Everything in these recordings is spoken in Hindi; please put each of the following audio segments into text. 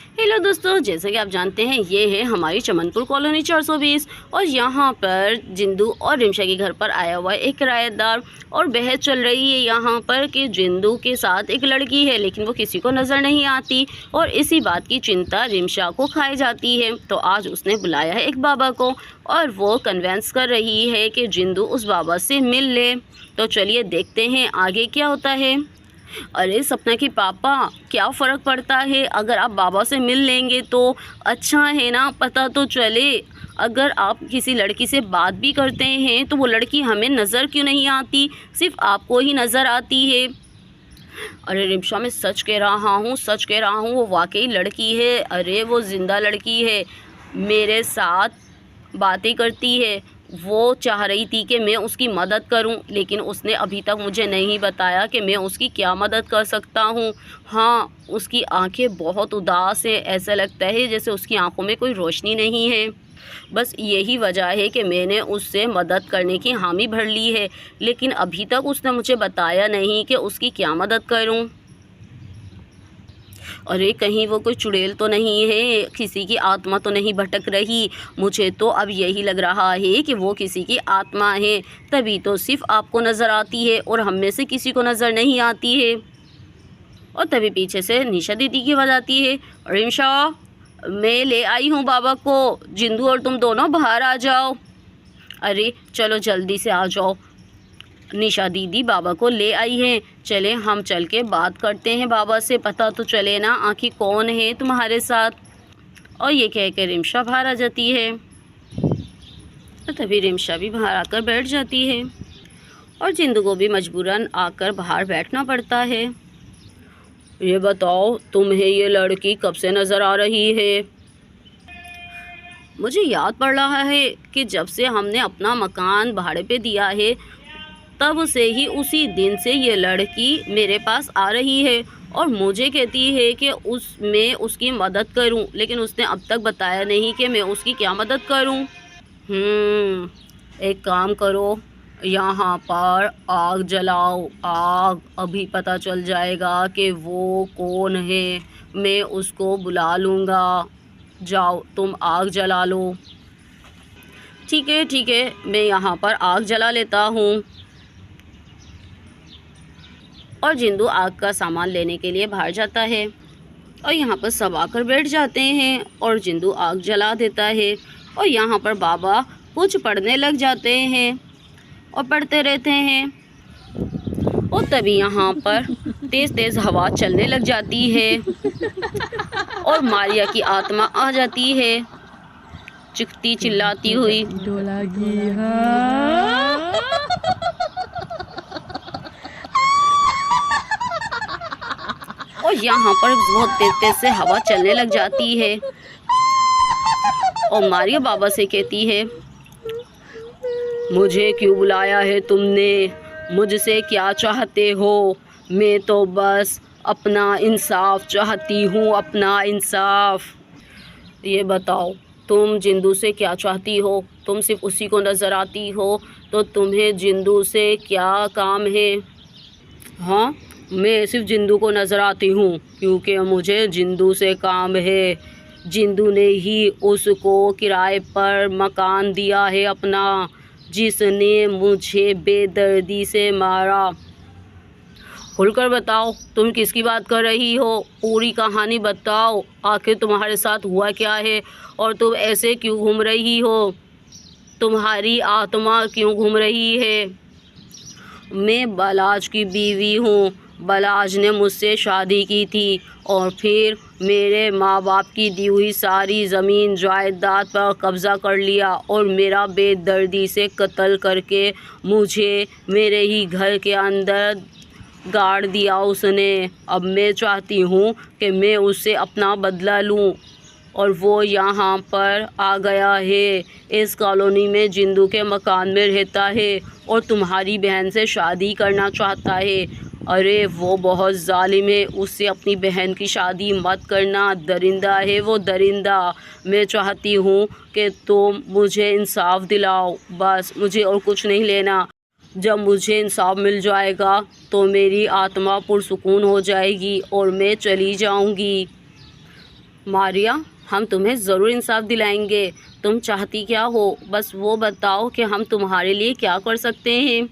हेलो दोस्तों, जैसा कि आप जानते हैं ये है हमारी चमनपुर कॉलोनी 420 और यहाँ पर जिंदू और रिमशा के घर पर आया हुआ है एक किराएदार। और बहस चल रही है यहाँ पर कि जिंदू के साथ एक लड़की है लेकिन वो किसी को नज़र नहीं आती और इसी बात की चिंता रिमशा को खाई जाती है। तो आज उसने बुलाया है एक बाबा को और वो कन्वेंस कर रही है कि जिंदू उस बाबा से मिल ले। तो चलिए देखते हैं आगे क्या होता है। अरे सपना के पापा, क्या फ़र्क पड़ता है अगर आप बाबा से मिल लेंगे तो अच्छा है ना, पता तो चले। अगर आप किसी लड़की से बात भी करते हैं तो वो लड़की हमें नज़र क्यों नहीं आती, सिर्फ आपको ही नज़र आती है। अरे रिमशा, मैं सच कह रहा हूँ, सच कह रहा हूँ, वो वाकई लड़की है। अरे वो ज़िंदा लड़की है, मेरे साथ बातें करती है। वो चाह रही थी कि मैं उसकी मदद करूं, लेकिन उसने अभी तक मुझे नहीं बताया कि मैं उसकी क्या मदद कर सकता हूं। हाँ, उसकी आंखें बहुत उदास है, ऐसा लगता है जैसे उसकी आंखों में कोई रोशनी नहीं है। बस यही वजह है कि मैंने उससे मदद करने की हामी भर ली है, लेकिन अभी तक उसने मुझे बताया नहीं कि उसकी क्या मदद करूं। अरे कहीं वो कोई चुड़ैल तो नहीं है, किसी की आत्मा तो नहीं भटक रही। मुझे तो अब यही लग रहा है कि वो किसी की आत्मा है, तभी तो सिर्फ आपको नज़र आती है और हम में से किसी को नज़र नहीं आती है। और तभी पीछे से निशा दीदी की आवाज़ आती है, रिमशा, मैं ले आई हूँ बाबा को, जिंदू और तुम दोनों बाहर आ जाओ। अरे चलो जल्दी से आ जाओ, निशा दीदी बाबा को ले आई हैं। चले हम चल के बात करते हैं बाबा से, पता तो चले ना आखिर कौन है तुम्हारे साथ। और ये कह कर रिमशा बाहर आ जाती है। तो तभी रिमशा भी बाहर आकर बैठ जाती है और जिंदू को भी मजबूरन आकर बाहर बैठना पड़ता है। ये बताओ, तुम्हें ये लड़की कब से नज़र आ रही है? मुझे याद पड़ रहा है कि जब से हमने अपना मकान भाड़े पे दिया है तब से ही, उसी दिन से ये लड़की मेरे पास आ रही है और मुझे कहती है कि मैं उसकी मदद करूं, लेकिन उसने अब तक बताया नहीं कि मैं उसकी क्या मदद करूं। एक काम करो, यहाँ पर आग जलाओ, आग, अभी पता चल जाएगा कि वो कौन है, मैं उसको बुला लूँगा। जाओ तुम आग जला लो। ठीक है, मैं यहाँ पर आग जला लेता हूँ। और जिंदू आग का सामान लेने के लिए बाहर जाता है और यहाँ पर सब आकर बैठ जाते हैं और जिंदू आग जला देता है। और यहाँ पर बाबा कुछ पढ़ने लग जाते हैं और पढ़ते रहते हैं। और तभी यहाँ पर तेज़ तेज़ हवा चलने लग जाती है और मारिया की आत्मा आ जाती है चिखती चिल्लाती हुई। और यहाँ पर बहुत तेज तेज से हवा चलने लग जाती है और मारिया बाबा से कहती है, मुझे क्यों बुलाया है तुमने, मुझसे क्या चाहते हो? मैं तो बस अपना इंसाफ चाहती हूँ, अपना इंसाफ। ये बताओ, तुम जिंदू से क्या चाहती हो? तुम सिर्फ उसी को नज़र आती हो, तो तुम्हें जिंदू से क्या काम है? हाँ, मैं सिर्फ जिंदू को नज़र आती हूँ क्योंकि मुझे जिंदू से काम है। जिंदू ने ही उसको किराए पर मकान दिया है अपना, जिसने मुझे बेदर्दी से मारा। खुलकर बताओ, तुम किसकी बात कर रही हो? पूरी कहानी बताओ, आखिर तुम्हारे साथ हुआ क्या है और तुम ऐसे क्यों घूम रही हो? तुम्हारी आत्मा क्यों घूम रही है? मैं बलाज की बीवी हूँ। बलाज ने मुझसे शादी की थी और फिर मेरे माँ बाप की दी हुई सारी ज़मीन जायदाद पर कब्ज़ा कर लिया और मेरा बेदर्दी से कत्ल करके मुझे मेरे ही घर के अंदर गाड़ दिया उसने। अब मैं चाहती हूँ कि मैं उससे अपना बदला लूँ और वो यहाँ पर आ गया है, इस कॉलोनी में जिंदू के मकान में रहता है और तुम्हारी बहन से शादी करना चाहता है। अरे वो बहुत जालिम है, उससे अपनी बहन की शादी मत करना, दरिंदा है वो, दरिंदा। मैं चाहती हूँ कि तुम मुझे इंसाफ दिलाओ, बस, मुझे और कुछ नहीं लेना। जब मुझे इंसाफ मिल जाएगा तो मेरी आत्मा पुरसुकून हो जाएगी और मैं चली जाऊँगी। मारिया, हम तुम्हें ज़रूर इंसाफ दिलाएंगे। तुम चाहती क्या हो, बस वो बताओ कि हम तुम्हारे लिए क्या कर सकते हैं।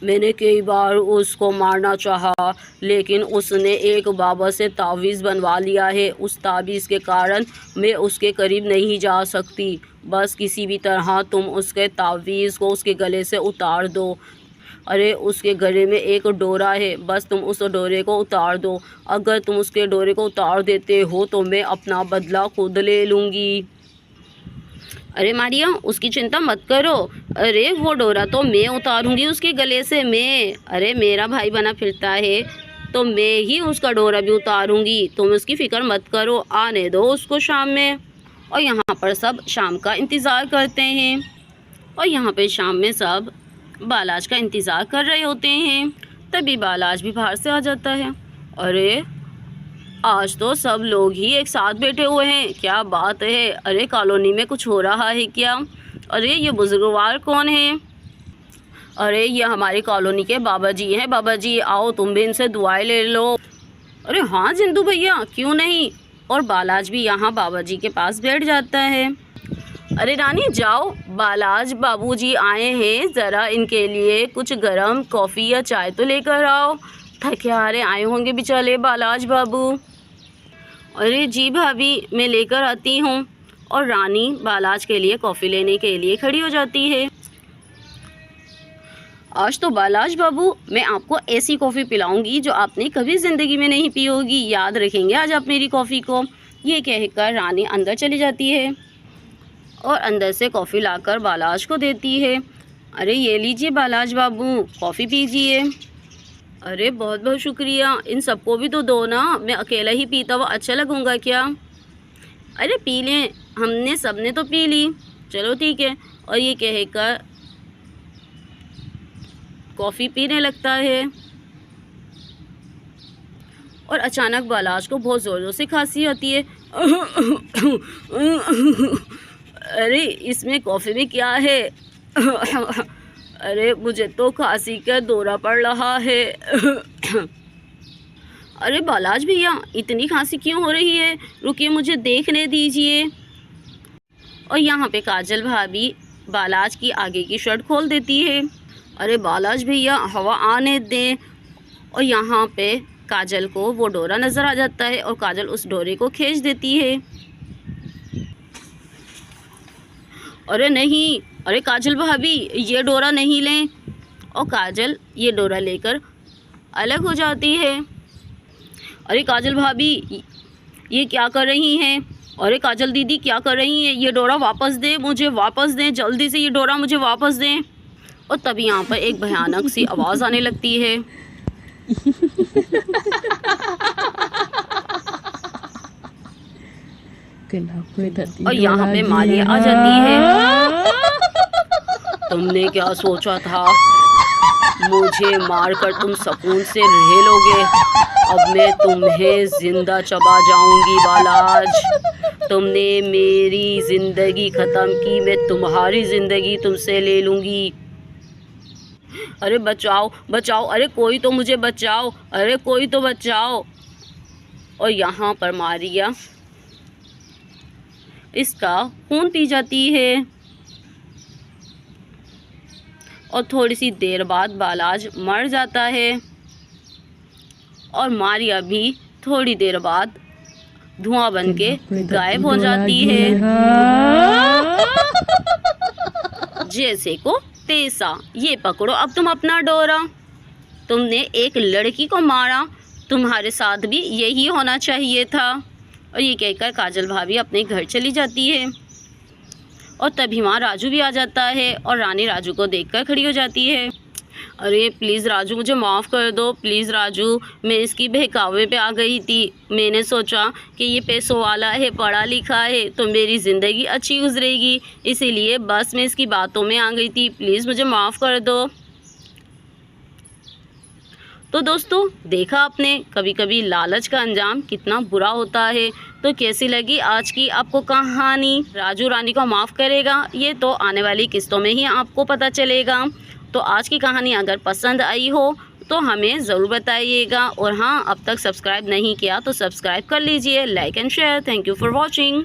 मैंने कई बार उसको मारना चाहा, लेकिन उसने एक बाबा से तावीज़ बनवा लिया है। उस तावीज़ के कारण मैं उसके करीब नहीं जा सकती। बस किसी भी तरह तुम उसके तावीज़ को उसके गले से उतार दो। अरे उसके गले में एक डोरा है, बस तुम उस डोरे को उतार दो। अगर तुम उसके डोरे को उतार देते हो तो मैं अपना बदला खुद ले लूँगी। अरे मारिया, उसकी चिंता मत करो। अरे वो डोरा तो मैं उतारूंगी उसके गले से। मैं, अरे मेरा भाई बना फिरता है तो मैं ही उसका डोरा भी उतारूंगी। तुम उसकी फ़िक्र मत करो, आने दो उसको शाम में। और यहाँ पर सब शाम का इंतज़ार करते हैं। और यहाँ पे शाम में सब बालाज का इंतज़ार कर रहे होते हैं। तभी बालाज भी बाहर से आ जाता है। अरे आज तो सब लोग ही एक साथ बैठे हुए हैं, क्या बात है। अरे कॉलोनी में कुछ हो रहा है क्या। अरे ये बुजुर्गवार कौन है। अरे ये हमारी कॉलोनी के बाबा जी हैं। बाबा जी आओ, तुम भी इनसे दुआएं ले लो। अरे हाँ जिंदू भैया, क्यों नहीं। और बालाज भी यहाँ बाबा जी के पास बैठ जाता है। अरे रानी जाओ, बालाज बाबूजी आए हैं, ज़रा इनके लिए कुछ गरम कॉफ़ी या चाय तो लेकर आओ। थके हारे आए होंगे बेचारे बालाज बाबू। अरे जी भाभी, मैं लेकर आती हूँ। और रानी बालाज के लिए कॉफ़ी लेने के लिए खड़ी हो जाती है। आज तो बालाज बाबू मैं आपको ऐसी कॉफ़ी पिलाऊंगी जो आपने कभी ज़िंदगी में नहीं पी होगी। याद रखेंगे आज आप मेरी कॉफ़ी को। ये कहकर रानी अंदर चली जाती है और अंदर से कॉफ़ी लाकर बालाज को देती है। अरे ये लीजिए बालाज बाबू, कॉफ़ी पीजिए। अरे बहुत बहुत शुक्रिया, इन सबको भी तो दो ना, मैं अकेला ही पीता हुआ अच्छा लगूंगा क्या। अरे पी लें, हमने सबने तो पी ली, चलो ठीक है। और ये कहकर कॉफ़ी पीने लगता है। और अचानक बालाज को बहुत ज़ोर ज़ोर से खांसी आती है। अरे इसमें कॉफ़ी में क्या है। अरे मुझे तो खांसी का दौरा पड़ रहा है। अरे बालाज भैया, इतनी खांसी क्यों हो रही है, रुकिए मुझे देखने दीजिए। और यहाँ पे काजल भाभी बालाज की आगे की शर्ट खोल देती है। अरे बालाज भैया हवा आने दें। और यहाँ पे काजल को वो डोरा नज़र आ जाता है और काजल उस डोरे को खींच देती है। अरे नहीं, अरे काजल भाभी ये डोरा नहीं लें। और काजल ये डोरा लेकर अलग हो जाती है। अरे काजल भाभी ये क्या कर रही हैं। अरे काजल दीदी क्या कर रही हैं, ये डोरा वापस दें, मुझे वापस दें, जल्दी से ये डोरा मुझे वापस दें। और तभी यहाँ पर एक भयानक सी आवाज़ आने लगती है। और यहाँ पे मारिया आ जाती है। तुमने क्या सोचा था, मुझे मारकर तुम सुकून से रह लोगे। अब मैं तुम्हें जिंदा चबा जाऊंगी बालाज। तुमने मेरी ज़िंदगी ख़त्म की, मैं तुम्हारी ज़िंदगी तुमसे ले लूँगी। अरे बचाओ बचाओ, अरे कोई तो मुझे बचाओ, अरे कोई तो बचाओ। और यहाँ पर मारिया इसका खून पी जाती है। और थोड़ी सी देर बाद बालाज मर जाता है। और मारिया भी थोड़ी देर बाद धुआं बन के गायब हो जाती है। जैसे को तैसा, ये पकड़ो अब तुम अपना डोरा। तुमने एक लड़की को मारा, तुम्हारे साथ भी यही होना चाहिए था। और ये कहकर काजल भाभी अपने घर चली जाती है। और तभी वहाँ राजू भी आ जाता है और रानी राजू को देखकर खड़ी हो जाती है। अरे प्लीज़ राजू मुझे माफ़ कर दो, प्लीज़ राजू, मैं इसकी बहकावे पे आ गई थी। मैंने सोचा कि ये पैसों वाला है, पढ़ा लिखा है, तो मेरी ज़िंदगी अच्छी गुजरेगी, इसीलिए बस मैं इसकी बातों में आ गई थी, प्लीज़ मुझे माफ़ कर दो। तो दोस्तों देखा आपने, कभी कभी लालच का अंजाम कितना बुरा होता है। तो कैसी लगी आज की आपको कहानी, राजू रानी को माफ़ करेगा, ये तो आने वाली किस्तों में ही आपको पता चलेगा। तो आज की कहानी अगर पसंद आई हो तो हमें ज़रूर बताइएगा। और हाँ, अब तक सब्सक्राइब नहीं किया तो सब्सक्राइब कर लीजिए, like and share. Thank you for watching.